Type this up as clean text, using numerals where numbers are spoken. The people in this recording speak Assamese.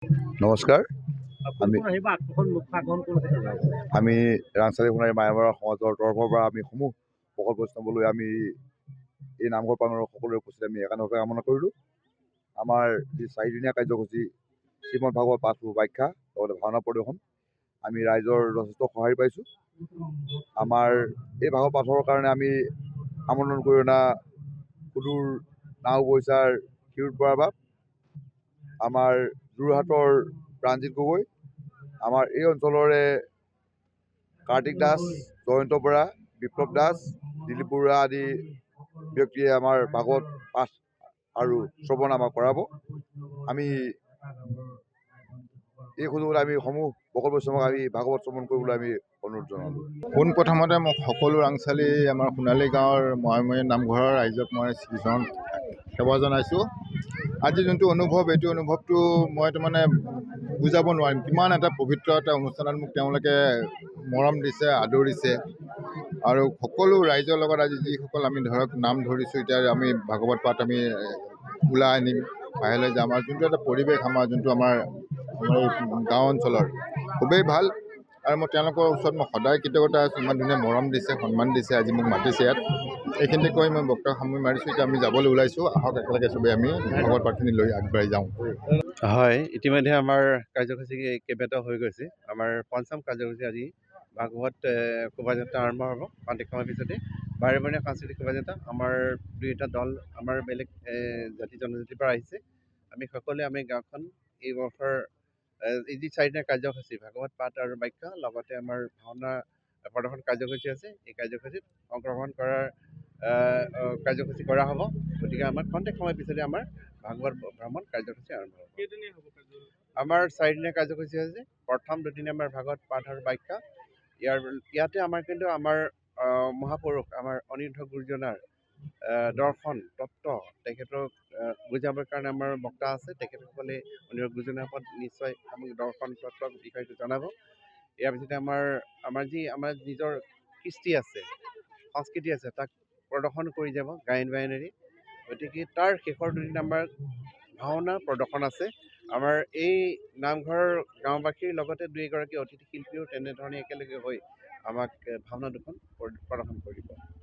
নমস্কাৰ। আমি আমি আমি ৰাংচালি সোণাৰী মায়ামৰা সমাজৰ তৰফৰ পৰা আমি সমূহ ভকত বৈষ্ণৱলৈ আমি এই নামঘৰ প্ৰাংগণৰ সকলোৰে উপস্থিতি আমি একান্তভাৱে কামনা কৰিলোঁ। আমাৰ যি চাৰিদিনীয়া কাৰ্যসূচী শ্ৰীমদ ভাগৱত পাঠ ব্যাখ্যা লগতে ভাওনা প্ৰদৰ্শন আমি ৰাইজৰ যথেষ্ট সঁহাৰি পাইছোঁ। আমাৰ এই ভাগৱত পাঠৰ কাৰণে আমি আমন্ত্ৰণ কৰি অনা সুদূৰ নাও বৈচাৰ ক্ষীৰোদ বৰা বাপ, আমাৰ যোৰহাটৰ প্ৰাণজিৎ গগৈ, আমাৰ এই অঞ্চলৰে কাৰ্তিক দাস, জয়ন্ত বৰা, বিপ্লৱ দাস, দিলীপ বৰুৱা আদি ব্যক্তিয়ে আমাৰ ভাগৱত পাঠ আৰু শ্ৰৱণ আমাক কৰাব। আমি এই সুযোগত আমি সমূহ ভকত বৈষ্ণৱক আমি ভাগৱত শ্ৰৱণ কৰিবলৈ আমি অনুৰোধ জনালোঁ। পোনপ্ৰথমতে মোক সকলো ৰাংচালি আমাৰ সোণালী গাঁৱৰ মহাময়ী নামঘৰৰ ৰাইজক মই শ্ৰীচৰণ সেৱা জনাইছোঁ। আজি যোনটো অনুভৱ, এইটো অনুভৱটো মই তাৰমানে বুজাব নোৱাৰিম। কিমান এটা পবিত্ৰ এটা অনুষ্ঠানত মোক তেওঁলোকে মৰম দিছে, আদৰিছে আৰু সকলো ৰাইজৰ লগত আজি যিসকল আমি ধৰক নাম ধৰিছোঁ, এতিয়া আমি ভাগৱত পাঠ আমি ওলাই আনিম, বাহিৰলৈ যাম। আমাৰ যোনটো এটা পৰিৱেশ, আমাৰ যোনটো আমাৰ গাঁও অঞ্চলৰ খুবেই ভাল আৰু মই তেওঁলোকৰ ওচৰত মই সদায় কৃতজ্ঞতা আছোঁ। ইমান ধুনীয়া মৰম দিছে, সন্মান দিছে, আজি মোক মাতিছে ইয়াত। এইখিনিতে কৈ মই বক্তব্য সামৰি মাৰিছোঁ। এতিয়া আমি যাবলৈ ওলাইছোঁ, আহক একেলগে চবেই আমি ভাগৱত পাঠখিনি লৈ আগবাঢ়ি যাওঁ। হয়, ইতিমধ্যে আমাৰ কাৰ্যসূচী কেইবাটাও হৈ গৈছে। আমাৰ পঞ্চম কাৰ্যসূচী আজি ভাগৱত শোভাযাত্ৰা আৰম্ভ হ'ব। খন্তেক সময়ৰ পিছতে বাৰেবৰণীয়া সাংস্কৃতিক শোভাযাত্ৰা। আমাৰ দুয়োটা দল আমাৰ বেলেগ জাতি জনজাতিৰ পৰা আহিছে। আমি সকলোৱে আমি গাঁওখন এই বৰ্ষৰ এই যি চাৰিদিনীয়া কাৰ্যসূচী ভাগৱত পাঠ আৰু ব্যাখ্যা লগতে আমাৰ ভাওনা প্ৰদৰ্শন কাৰ্যসূচী আছে, এই কাৰ্যসূচীত অংশগ্ৰহণ কৰাৰ কাৰ্যসূচী কৰা হ'ব। গতিকে আমাৰ খন্তেক সময়ৰ পিছতে আমাৰ ভাগৱত ভ্ৰমণ কাৰ্যসূচী আৰম্ভ হ'ব। আমাৰ চাৰিদিনীয়া কাৰ্যসূচী হৈছে, প্ৰথম দুদিনে আমাৰ ভাগৱত পাঠ আৰু ব্যাখ্যা। ইয়াতে আমাৰ কিন্তু আমাৰ মহাপুৰুষ আমাৰ অনিৰুদ্ধ গুৰুজনাৰ দৰ্শন তত্ত্ব তেখেতক বুজাবৰ কাৰণে আমাৰ বক্তা আছে। তেখেতসকলে অনিৰুদ্ধ গুৰুজনাৰ ওপৰত নিশ্চয় আমাক দৰ্শন তত্ত্বৰ বিষয়টো জনাব। ইয়াৰ পিছতে আমাৰ নিজৰ কৃষ্টি আছে, সংস্কৃতি আছে, তাক প্ৰদৰ্শন কৰি যাব গায়ন বায়নেৰে। গতিকে তাৰ শেষৰ দুদিন আমাৰ ভাওনা প্ৰদৰ্শন আছে। আমাৰ এই নামঘৰৰ গাঁওবাসীৰ লগতে দুই এগৰাকী অতিথি শিল্পীও তেনেধৰণে একেলগে হৈ আমাক ভাওনা দুখন প্ৰদৰ্শন কৰিব।